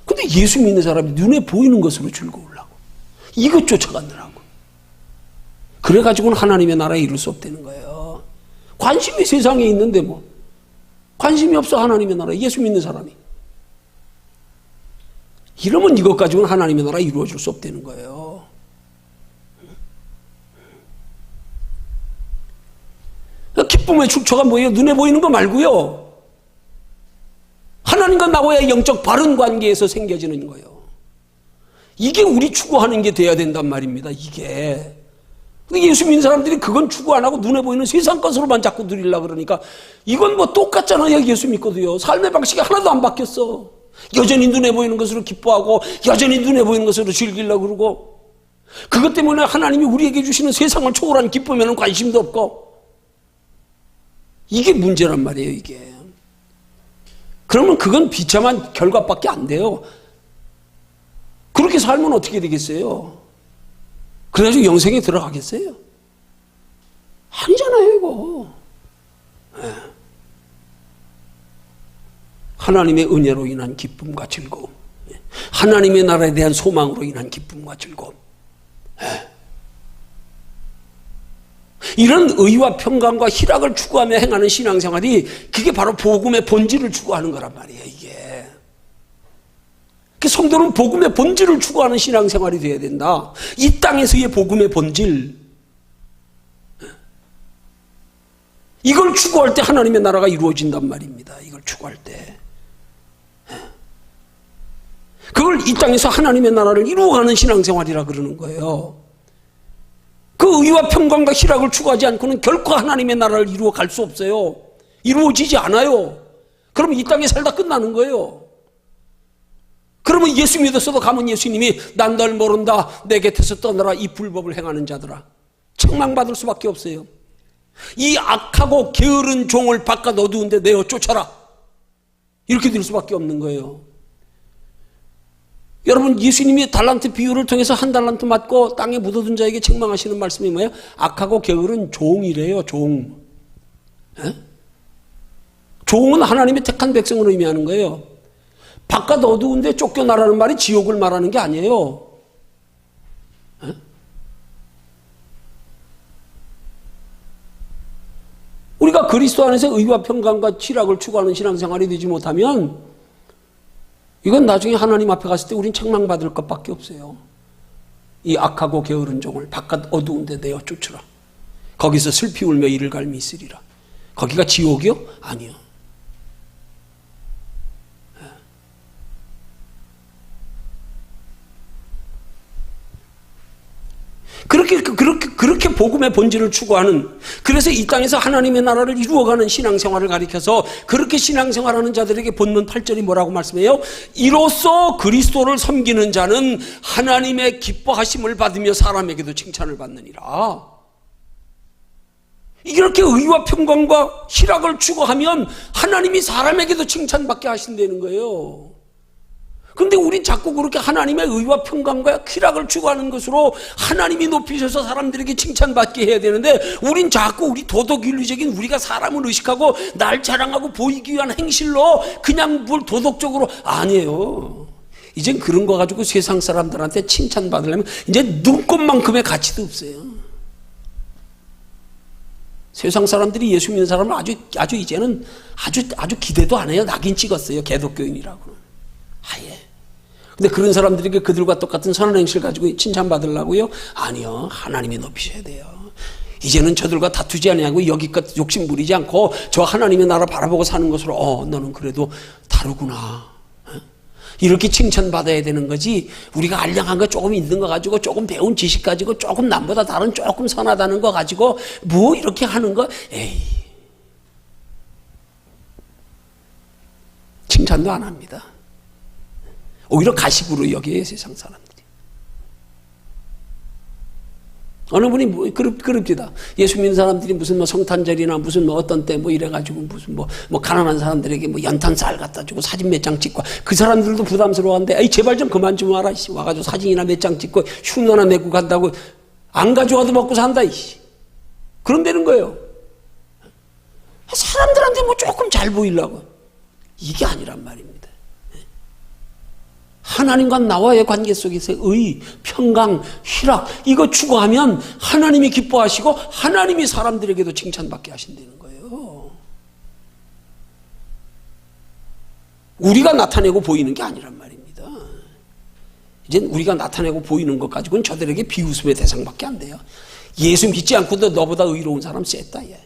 근데 예수 믿는 사람이 눈에 보이는 것으로 즐거우려고, 이것 쫓아가느라고, 그래가지고는 하나님의 나라에 이룰 수 없다는 거예요. 관심이 세상에 있는데 뭐 관심이 없어 하나님의 나라에. 예수 믿는 사람이 이러면 이것 가지고는 하나님의 나라에 이루어질 수 없다는 거예요. 기쁨의 축초가 뭐예요? 눈에 보이는 거 말고요, 하나님과 나와의 영적 바른 관계에서 생겨지는 거예요. 이게 우리 추구하는 게 돼야 된단 말입니다. 이게. 근데 예수 믿는 사람들이 그건 추구 안 하고 눈에 보이는 세상 것으로만 자꾸 누리려고 그러니까 이건 뭐 똑같잖아요. 예수 믿고도요. 삶의 방식이 하나도 안 바뀌었어. 여전히 눈에 보이는 것으로 기뻐하고 여전히 눈에 보이는 것으로 즐기려고 그러고, 그것 때문에 하나님이 우리에게 주시는 세상을 초월한 기쁨에는 관심도 없고, 이게 문제란 말이에요. 이게. 그러면 그건 비참한 결과밖에 안 돼요. 그렇게 살면 어떻게 되겠어요? 그래가지고 영생에 들어가겠어요? 아니잖아요, 이거. 네. 하나님의 은혜로 인한 기쁨과 즐거움, 하나님의 나라에 대한 소망으로 인한 기쁨과 즐거움, 네. 이런 의와 평강과 희락을 추구하며 행하는 신앙생활이, 그게 바로 복음의 본질을 추구하는 거란 말이에요. 이게. 성도는 복음의 본질을 추구하는 신앙생활이 되어야 된다. 이 땅에서의 복음의 본질, 이걸 추구할 때 하나님의 나라가 이루어진단 말입니다. 이걸 추구할 때, 그걸 이 땅에서 하나님의 나라를 이루어가는 신앙생활이라 그러는 거예요. 그 의와 평강과 희락을 추구하지 않고는 결코 하나님의 나라를 이루어 갈 수 없어요. 이루어지지 않아요. 그러면 이 땅에 살다 끝나는 거예요. 그러면 예수 믿었어도 가면 예수님이 난 널 모른다, 내 곁에서 떠나라, 이 불법을 행하는 자들아, 책망받을 수밖에 없어요. 이 악하고 게으른 종을 바깥 어두운 데 내어 쫓아라. 이렇게 될 수밖에 없는 거예요. 여러분, 예수님이 달란트 비유를 통해서 한 달란트 맞고 땅에 묻어둔 자에게 책망하시는 말씀이 뭐예요? 악하고 게으른 종이래요. 종. 에? 종은 하나님의 택한 백성을 의미하는 거예요. 바깥 어두운 데 쫓겨나라는 말이 지옥을 말하는 게 아니에요. 에? 우리가 그리스도 안에서 의와 평강과 희락을 추구하는 신앙생활이 되지 못하면 이건 나중에 하나님 앞에 갔을 때 우린 책망받을 것밖에 없어요. 이 악하고 게으른 종을 바깥 어두운 데 내어 쫓으라. 거기서 슬피 울며 이를 갈미 있으리라. 거기가 지옥이요? 아니요. 그렇게 복음의 본질을 추구하는, 그래서 이 땅에서 하나님의 나라를 이루어가는 신앙생활을 가리켜서 그렇게 신앙생활하는 자들에게 본문 8절이 뭐라고 말씀해요? 이로써 그리스도를 섬기는 자는 하나님의 기뻐하심을 받으며 사람에게도 칭찬을 받느니라. 이렇게 의와 평강과 희락을 추구하면 하나님이 사람에게도 칭찬받게 하신다는 거예요. 근데 우린 자꾸 그렇게 하나님의 의와 평강과 희락을 추구하는 것으로 하나님이 높이셔서 사람들에게 칭찬받게 해야 되는데, 우린 자꾸 우리 도덕윤리적인 우리가 사람을 의식하고 날 자랑하고 보이기 위한 행실로 그냥 뭘 도덕적으로, 아니에요. 이젠 그런 거 가지고 세상 사람들한테 칭찬받으려면 이제 눈꽃만큼의 가치도 없어요. 세상 사람들이 예수 믿는 사람을 아주 이제는 아주 기대도 안 해요. 낙인 찍었어요. 개독교인이라고는. 아예. 근데 그런 사람들에게 그들과 똑같은 선한 행실 가지고 칭찬받으려고요? 아니요. 하나님이 높이셔야 돼요. 이제는 저들과 다투지 아니하고 여기껏 욕심 부리지 않고 저 하나님의 나라 바라보고 사는 것으로 너는 그래도 다르구나. 이렇게 칭찬받아야 되는 거지, 우리가 알량한 거 조금 있는 거 가지고 조금 배운 지식 가지고 조금 남보다 다른 조금 선하다는 거 가지고 뭐 이렇게 하는 거, 에이. 칭찬도 안 합니다. 오히려 가식으로 여겨요, 세상 사람들이. 어느 분이 그럽니다. 예수 믿는 사람들이 무슨 성탄절이나 무슨 어떤 때 이래가지고 무슨 가난한 사람들에게 연탄 쌀 갖다 주고 사진 몇 장 찍고, 그 사람들도 부담스러워한데, 에이, 제발 좀 그만 좀 와라. 와가지고 사진이나 몇 장 찍고 흉내나 내고 간다고, 안 가져와도 먹고 산다. 그런다는 거예요. 사람들한테 조금 잘 보이려고. 이게 아니란 말입니다. 하나님과 나와의 관계 속에서 의, 평강, 희락, 이거 추구하면 하나님이 기뻐하시고 하나님이 사람들에게도 칭찬받게 하신다는 거예요. 우리가 나타내고 보이는 게 아니란 말입니다. 이젠 우리가 나타내고 보이는 것 가지고는 저들에게 비웃음의 대상밖에 안 돼요. 예수 믿지 않고도 너보다 의로운 사람 셌다. 야.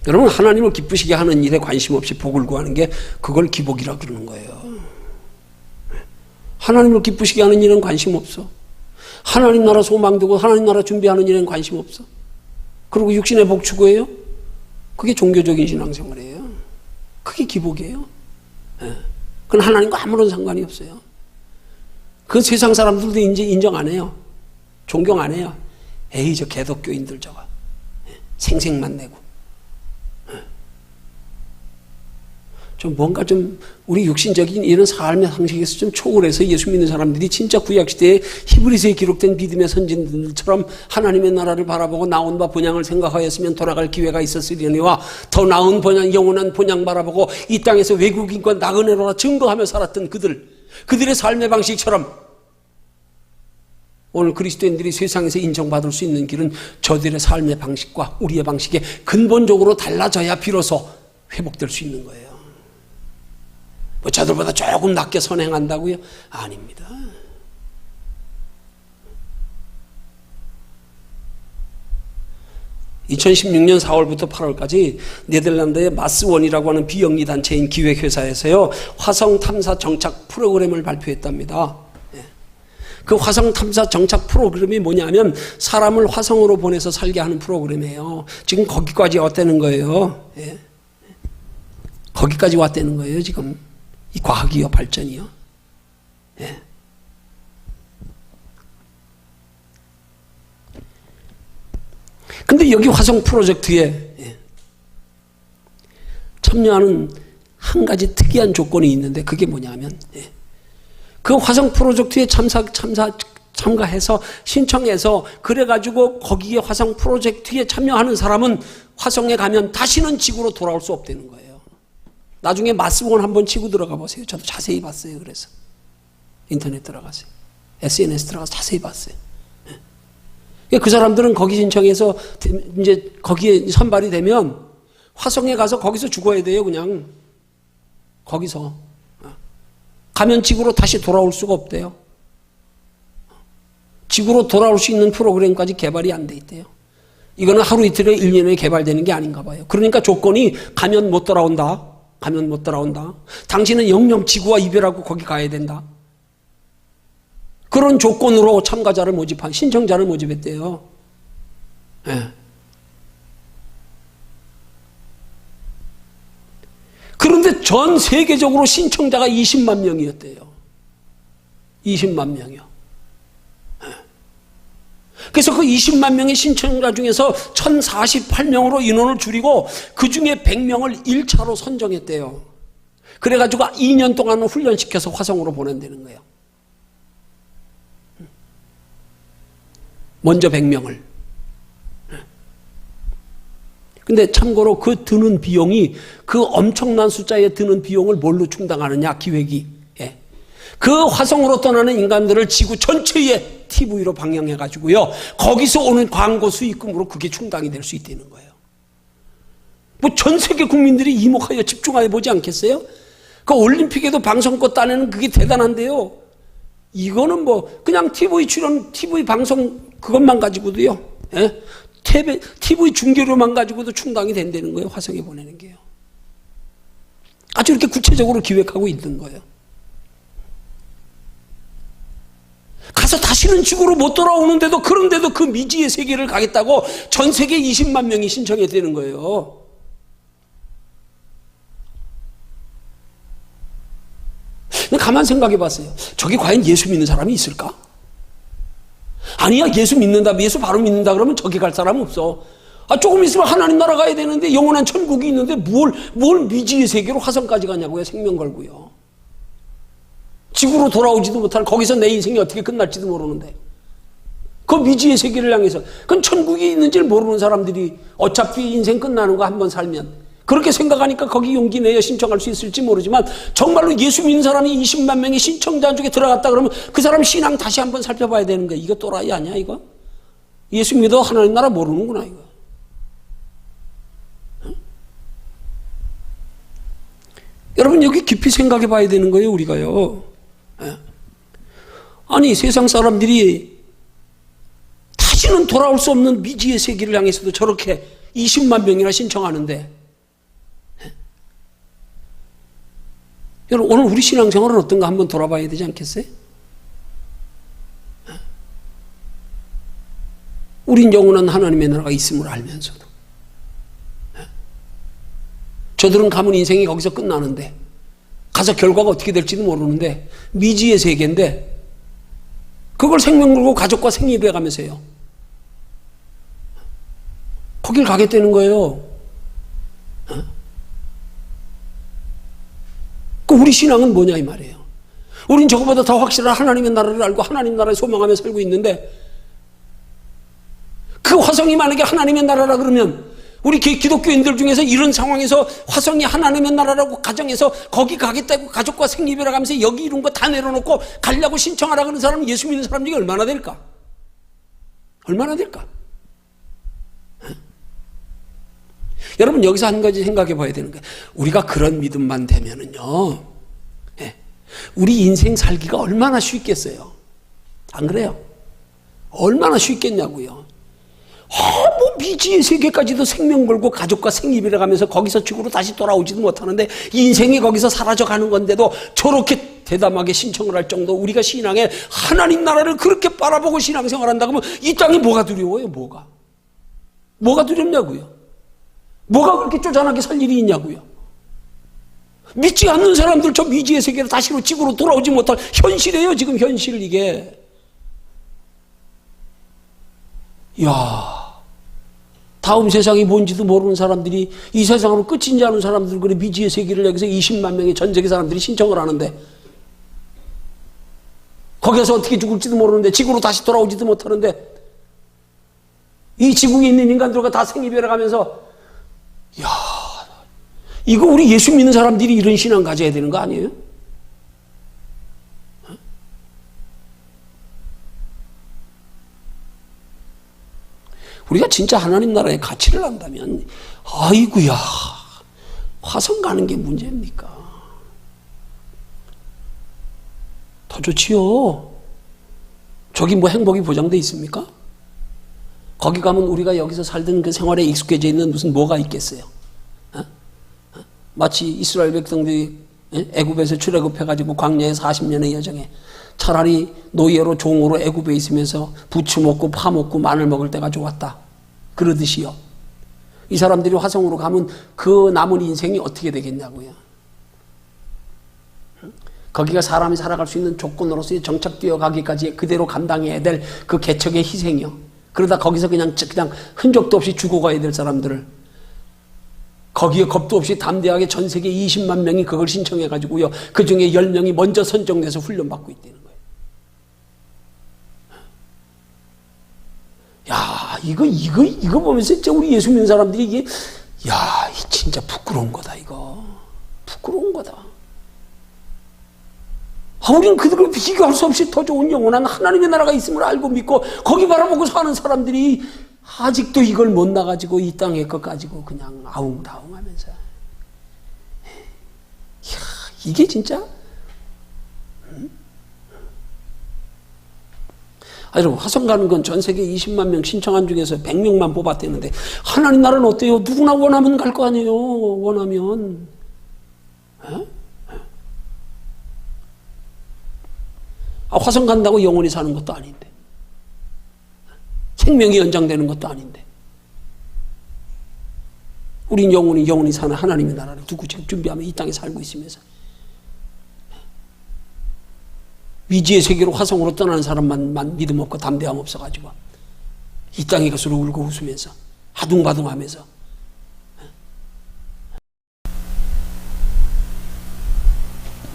여러분, 하나님을 기쁘시게 하는 일에 관심 없이 복을 구하는 게 그걸 기복이라 그러는 거예요. 하나님을 기쁘시게 하는 일은 관심 없어. 하나님 나라 소망 두고 하나님 나라 준비하는 일에는 관심 없어. 그리고 육신의 복 추구해요? 그게 종교적인 신앙생활이에요. 그게 기복이에요. 그건 하나님과 아무런 상관이 없어요. 그 세상 사람들도 이제 인정 안 해요. 존경 안 해요. 에이, 저 개독교인들 저거. 생색만 내고. 좀 뭔가 좀 우리 육신적인 이런 삶의 상식에서 좀 초월해서 예수 믿는 사람들이 진짜 구약시대에 히브리서에 기록된 믿음의 선진들처럼 하나님의 나라를 바라보고 나온 바 본향을 생각하였으면 돌아갈 기회가 있었으려니와 더 나은 본향, 영원한 본향 바라보고 이 땅에서 외국인과 나그네로라 증거하며 살았던 그들의 삶의 방식처럼 오늘 그리스도인들이 세상에서 인정받을 수 있는 길은 저들의 삶의 방식과 우리의 방식이 근본적으로 달라져야 비로소 회복될 수 있는 거예요. 저들보다 조금 낮게 선행한다고요? 아닙니다. (2016년 4월부터 8월까지) 네덜란드의 마스원이라고 하는 비영리 단체인 기획회사에서요, 화성 탐사 정착 프로그램을 발표했답니다. 그 화성 탐사 정착 프로그램이 뭐냐면 사람을 화성으로 보내서 살게 하는 프로그램이에요. 지금 거기까지 왔다는 거예요. 거기까지 왔다는 거예요, 지금. 이 과학이요, 발전이요. 예. 근데 여기 화성 프로젝트에 참여하는 한 가지 특이한 조건이 있는데 그게 뭐냐면 그 화성 프로젝트에 참가해서 신청해서 그래가지고 거기에 화성 프로젝트에 참여하는 사람은 화성에 가면 다시는 지구로 돌아올 수 없다는 거예요. 나중에 마스본 한번 치고 들어가 보세요. 저도 자세히 봤어요. 그래서 인터넷 들어가세요. SNS 들어가서 자세히 봤어요. 그 사람들은 거기 신청해서 이제 거기에 선발이 되면 화성에 가서 거기서 죽어야 돼요. 그냥 거기서 가면 지구로 다시 돌아올 수가 없대요. 지구로 돌아올 수 있는 프로그램까지 개발이 안 돼 있대요. 이거는 하루 이틀에 1년에 개발되는 게 아닌가 봐요. 그러니까 조건이 가면 못 돌아온다. 가면 못 돌아온다. 당신은 영영 지구와 이별하고 거기 가야 된다. 그런 조건으로 참가자를 신청자를 모집했대요. 예. 그런데 전 세계적으로 신청자가 20만 명이었대요. 20만 명이요. 예. 그래서 그 20만 명의 신청자 중에서 1048명으로 인원을 줄이고 그 중에 100명을 1차로 선정했대요. 그래가지고 2년 동안 훈련시켜서 화성으로 보낸다는 거예요. 먼저 100명을. 근데 참고로 그 드는 비용이 그 엄청난 숫자에 드는 비용을 뭘로 충당하느냐, 기획이. 예. 그 화성으로 떠나는 인간들을 지구 전체에 TV로 방영해가지고요. 거기서 오는 광고 수익금으로 그게 충당이 될 수 있다는 거예요. 뭐 전 세계 국민들이 이목하여 집중하여 보지 않겠어요? 그 올림픽에도 방송권 따내는 그게 대단한데요. 이거는 뭐 그냥 TV 출연, TV 방송 그것만 가지고도요. 예? TV 중계료만 가지고도 충당이 된다는 거예요. 화성에 보내는 게요. 아주 이렇게 구체적으로 기획하고 있는 거예요. 가서 다시는 지구로 못 돌아오는데도 그런데도 그 미지의 세계를 가겠다고 전 세계 20만 명이 신청했다는 거예요. 가만 생각해 봤어요. 저기 과연 예수 믿는 사람이 있을까? 아니야, 예수 믿는다, 예수 바로 믿는다 그러면 저기 갈 사람 없어. 조금 있으면 하나님 나라 가야 되는데 영원한 천국이 있는데 뭘 미지의 세계로 화성까지 가냐고요. 생명 걸고요. 지구로 돌아오지도 못할 거기서 내 인생이 어떻게 끝날지도 모르는데 그 미지의 세계를 향해서 그건 천국이 있는지를 모르는 사람들이 어차피 인생 끝나는 거 한 번 살면 그렇게 생각하니까 거기 용기 내어 신청할 수 있을지 모르지만 정말로 예수 믿는 사람이 20만 명의 신청자 중에 들어갔다 그러면 그 사람 신앙 다시 한번 살펴봐야 되는 거야. 이거 또라이 아니야 이거? 예수 믿어 하나님 나라 모르는구나 이거. 응? 여러분 여기 깊이 생각해 봐야 되는 거예요 우리가요. 예. 아니 세상 사람들이 다시는 돌아올 수 없는 미지의 세계를 향해서도 저렇게 20만 명이나 신청하는데 여러분 오늘 우리 신앙생활은 어떤가 한번 돌아봐야 되지 않겠어요? 우린 영원한 하나님의 나라가 있음을 알면서도 저들은 가면 인생이 거기서 끝나는데 가서 결과가 어떻게 될지도 모르는데 미지의 세계인데 그걸 생명 걸고 가족과 생입해 가면서요 거길 가겠다는 거예요. 우리 신앙은 뭐냐 이 말이에요. 우린 저거보다 더 확실한 하나님의 나라를 알고 하나님 나라에 소망하며 살고 있는데 그 화성이 만약에 하나님의 나라라 그러면 우리 기독교인들 중에서 이런 상황에서 화성이 하나님의 나라라고 가정해서 거기 가겠다고 가족과 생리별을 가면서 여기 이런 거 다 내려놓고 가려고 신청하라 그러는 사람은 예수 믿는 사람 중에 얼마나 될까? 얼마나 될까? 여러분 여기서 한 가지 생각해 봐야 되는 거예요. 우리가 그런 믿음만 되면은요, 우리 인생 살기가 얼마나 쉽겠어요? 안 그래요? 얼마나 쉽겠냐고요. 뭐 미지의 세계까지도 생명 걸고 가족과 생입이라 가면서 거기서 지구로 다시 돌아오지도 못하는데 인생이 거기서 사라져 가는 건데도 저렇게 대담하게 신청을 할 정도 우리가 신앙에 하나님 나라를 그렇게 바라보고 신앙생활 한다고 하면 이 땅이 뭐가 두려워요? 뭐가 두렵냐고요? 뭐가 그렇게 쪼잔하게 살 일이 있냐고요? 믿지 않는 사람들 저 미지의 세계로 다시로 지구로 돌아오지 못할 현실이에요. 지금 현실 이게. 이야, 다음 세상이 뭔지도 모르는 사람들이 이 세상으로 끝인지 아는 사람들, 그래 미지의 세계를 여기서 20만 명의 전 세계 사람들이 신청을 하는데 거기서 어떻게 죽을지도 모르는데 지구로 다시 돌아오지도 못하는데 이 지구에 있는 인간들과 다 생이별해 가면서, 이야, 이거 우리 예수 믿는 사람들이 이런 신앙 가져야 되는 거 아니에요? 우리가 진짜 하나님 나라의 가치를 안다면, 아이고야, 화성 가는 게 문제입니까? 더 좋지요. 저기 뭐 행복이 보장돼 있습니까? 거기 가면 우리가 여기서 살던 그 생활에 익숙해져 있는 무슨 뭐가 있겠어요? 마치 이스라엘 백성들이 애굽에서 출애굽해가지고 광야에 40년의 여정에 차라리 노예로 종으로 애굽에 있으면서 부추 먹고 파 먹고 마늘 먹을 때가 좋았다. 그러듯이요. 이 사람들이 화성으로 가면 그 남은 인생이 어떻게 되겠냐고요. 거기가 사람이 살아갈 수 있는 조건으로서의 정착되어 가기까지 그대로 감당해야 될 그 개척의 희생이요. 그러다 거기서 그냥 흔적도 없이 죽어가야 될 사람들을 거기에 겁도 없이 담대하게 전 세계 20만 명이 그걸 신청해가지고요. 그 중에 10명이 먼저 선정돼서 훈련받고 있다는 거예요. 야, 이거 보면서 진짜 우리 예수 믿는 사람들이 이게, 야, 진짜 부끄러운 거다, 이거. 부끄러운 거다. 우리는 그들을 비교할 수 없이 더 좋은 영원한 하나님의 나라가 있음을 알고 믿고 거기 바라보고 사는 사람들이 아직도 이걸 못 나가지고 이 땅의 것 가지고 그냥 아웅다웅하면서, 이야, 이게 진짜, 여러분, 화성 가는 건 전 세계 20만 명 신청한 중에서 100명만 뽑았대는데 하나님 나라는 어때요? 누구나 원하면 갈 거 아니에요. 원하면. 화성 간다고 영원히 사는 것도 아닌데, 생명이 연장되는 것도 아닌데, 우린 영원히 사는 하나님의 나라를 두고 지금 준비하며 이 땅에 살고 있으면서 미지의 세계로 화성으로 떠나는 사람만 믿음 없고 담대함 없어가지고 이 땅의 것으로 울고 웃으면서 아둥바둥하면서,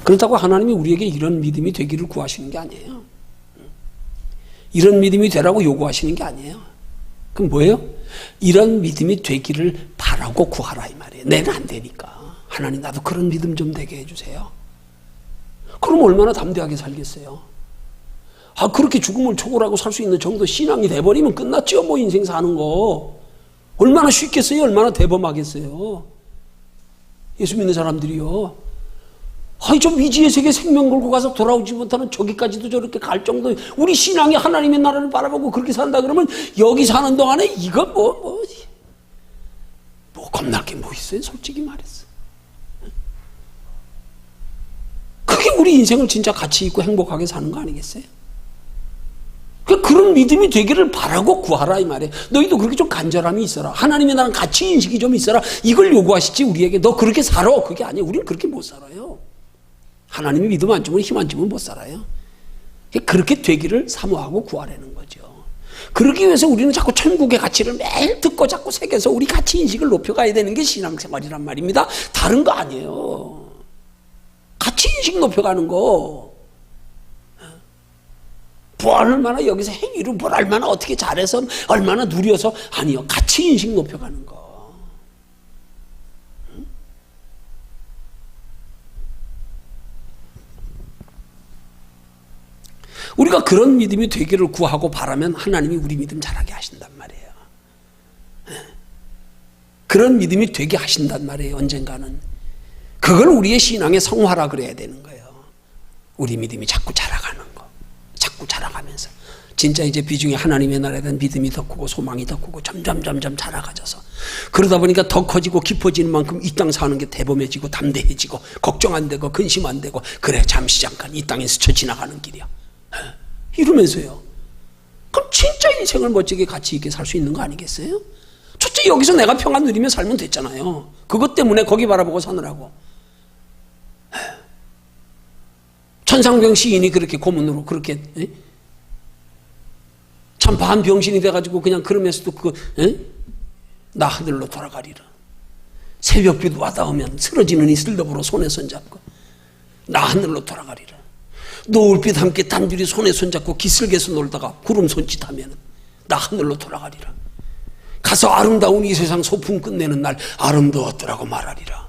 그렇다고 하나님이 우리에게 이런 믿음이 되기를 구하시는 게 아니에요. 이런 믿음이 되라고 요구하시는 게 아니에요. 그럼 뭐예요? 이런 믿음이 되기를 바라고 구하라 이 말이에요. 내는 안 되니까. 하나님 나도 그런 믿음 좀 되게 해주세요. 그럼 얼마나 담대하게 살겠어요? 그렇게 죽음을 초월하고 살 수 있는 정도 신앙이 돼버리면 끝났죠. 뭐 인생 사는 거. 얼마나 쉽겠어요? 얼마나 대범하겠어요? 예수 믿는 사람들이요. 저 미지의 세계 생명 걸고 가서 돌아오지 못하는 저기까지도 저렇게 갈 정도, 우리 신앙이 하나님의 나라를 바라보고 그렇게 산다 그러면 여기 사는 동안에 이거 뭐 겁날 게 뭐 있어요? 솔직히 말해서. 그게 우리 인생을 진짜 가치 있고 행복하게 사는 거 아니겠어요? 그런 믿음이 되기를 바라고 구하라 이 말이에요. 너희도 그렇게 좀 간절함이 있어라. 하나님의 나라는 가치 인식이 좀 있어라. 이걸 요구하시지 우리에게. 너 그렇게 살아. 그게 아니에요. 우리는 그렇게 못 살아요. 하나님이 믿음 안 주면 힘 안 주면 못 살아요. 그렇게 되기를 사모하고 구하라는 거죠. 그러기 위해서 우리는 자꾸 천국의 가치를 매일 듣고 자꾸 새겨서 우리 가치 인식을 높여가야 되는 게 신앙생활이란 말입니다. 다른 거 아니에요. 가치 인식 높여가는 거. 뭐 얼마나 여기서 행위로 뭘 얼마나 어떻게 잘해서 얼마나 누려서, 아니요. 가치 인식 높여가는 거. 우리가 그런 믿음이 되기를 구하고 바라면 하나님이 우리 믿음 잘하게 하신단 말이에요. 그런 믿음이 되게 하신단 말이에요. 언젠가는. 그걸 우리의 신앙의 성화라 그래야 되는 거예요. 우리 믿음이 자꾸 자라가는 거. 자꾸 자라가면서 진짜 이제 비중이 하나님의 나라에 대한 믿음이 더 크고 소망이 더 크고 점점 자라가져서, 그러다 보니까 더 커지고 깊어지는 만큼 이 땅 사는 게 대범해지고 담대해지고 걱정 안 되고 근심 안 되고, 그래 잠시 잠깐 이 땅에 스쳐 지나가는 길이야. 이러면서요. 그럼 진짜 인생을 멋지게 가치 있게 살 수 있는 거 아니겠어요? 첫째 여기서 내가 평안 누리며 살면 됐잖아요. 그것 때문에 거기 바라보고 사느라고. 천상병 시인이 그렇게 고문으로 그렇게 참 반병신이 돼가지고 그냥 그러면서도 나 하늘로 돌아가리라. 새벽비도 와닿으면 쓰러지는 이 슬더브로 손에 손잡고 나 하늘로 돌아가리라. 노을빛 함께 단둘이 손에 손잡고 기슭에서 놀다가 구름 손짓하면 나 하늘로 돌아가리라. 가서 아름다운 이 세상 소풍 끝내는 날 아름다웠더라고 말하리라.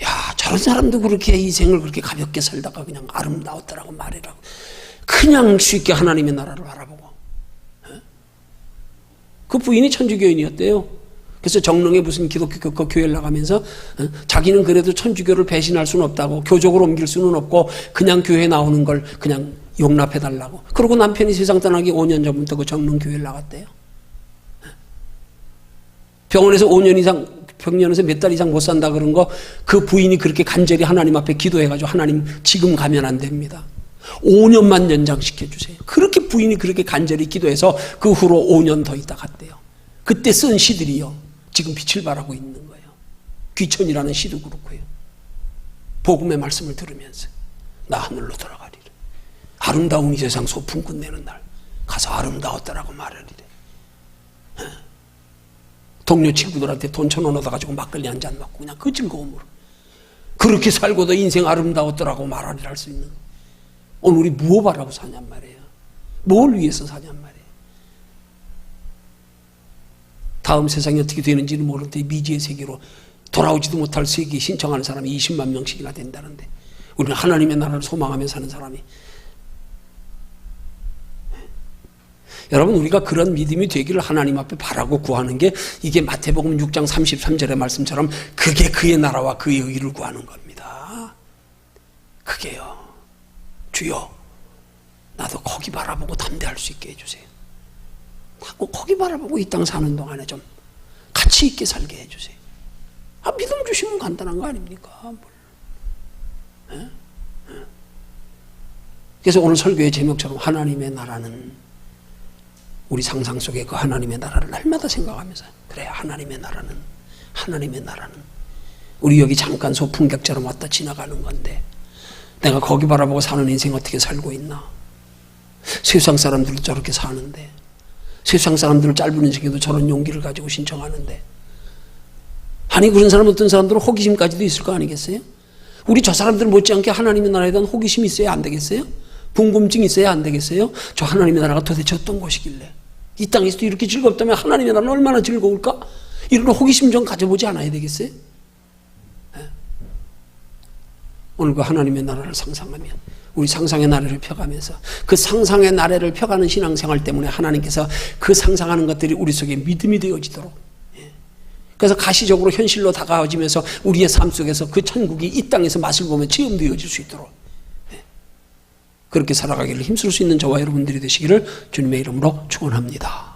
야, 저런 사람도 그렇게 인생을 그렇게 가볍게 살다가 그냥 아름다웠더라고 말이라고. 그냥 쉽게 하나님의 나라를 바라보고. 그 부인이 천주교인이었대요. 그래서 정릉에 무슨 기독교 교회를 나가면서 자기는 그래도 천주교를 배신할 수는 없다고, 교적으로 옮길 수는 없고 그냥 교회 나오는 걸 그냥 용납해달라고. 그러고 남편이 세상 떠나기 5년 전부터 그 정릉 교회를 나갔대요. 병원에서 5년 이상, 병원에서 몇 달 이상 못 산다 그런 거, 그 부인이 그렇게 간절히 하나님 앞에 기도해가지고 하나님 지금 가면 안 됩니다. 5년만 연장시켜주세요. 그렇게 부인이 그렇게 간절히 기도해서 그 후로 5년 더 있다 갔대요. 그때 쓴 시들이요, 지금 빛을 발하고 있는 거예요. 귀천이라는 시도 그렇고요. 복음의 말씀을 들으면서 나 하늘로 돌아가리라. 아름다운 이 세상 소풍 끝내는 날 가서 아름다웠다라고 말하리래. 동료 친구들한테 돈 1,000원 얻어가지고 막걸리 한 잔 먹고 그냥 그 즐거움으로 그렇게 살고도 인생 아름다웠더라고 말하리라 할 수 있는. 오늘 우리 무엇 바라고 사냔 말이에요. 뭘 위해서 사냔 말이에요. 다음 세상이 어떻게 되는지는 모를 때 미지의 세계로 돌아오지도 못할 세계에 신청하는 사람이 20만 명씩이나 된다는데 우리는 하나님의 나라를 소망하며 사는 사람이. 여러분, 우리가 그런 믿음이 되기를 하나님 앞에 바라고 구하는 게 이게 마태복음 6장 33절의 말씀처럼 그게 그의 나라와 그의 의를 구하는 겁니다. 그게요. 주여, 나도 거기 바라보고 담대할 수 있게 해주세요. 나도 거기 바라보고 이 땅 사는 동안에 좀 가치 있게 살게 해주세요. 믿음 주시면 간단한 거 아닙니까? 그래서 오늘 설교의 제목처럼 하나님의 나라는, 우리 상상 속에 그 하나님의 나라를 날마다 생각하면서, 그래, 하나님의 나라는 우리 여기 잠깐 소풍객처럼 왔다 지나가는 건데 내가 거기 바라보고 사는 인생 어떻게 살고 있나? 세상 사람들도 저렇게 사는데, 세상 사람들 짧은 인생에도 저런 용기를 가지고 신청하는데, 아니 그런 사람, 어떤 사람들은 호기심까지도 있을 거 아니겠어요? 우리 저 사람들 못지않게 하나님의 나라에 대한 호기심이 있어야 안 되겠어요? 궁금증이 있어야 안 되겠어요? 저 하나님의 나라가 도대체 어떤 것이길래 이 땅에서도 이렇게 즐겁다면 하나님의 나라는 얼마나 즐거울까? 이런 호기심 좀 가져보지 않아야 되겠어요? 네. 오늘 그 하나님의 나라를 상상하면, 우리 상상의 나라를 펴가면서 그 상상의 나라를 펴가는 신앙생활 때문에 하나님께서 그 상상하는 것들이 우리 속에 믿음이 되어지도록, 그래서 가시적으로 현실로 다가와지면서 우리의 삶 속에서 그 천국이 이 땅에서 맛을 보며 체험되어질 수 있도록 그렇게 살아가기를 힘쓸 수 있는 저와 여러분들이 되시기를 주님의 이름으로 축원합니다.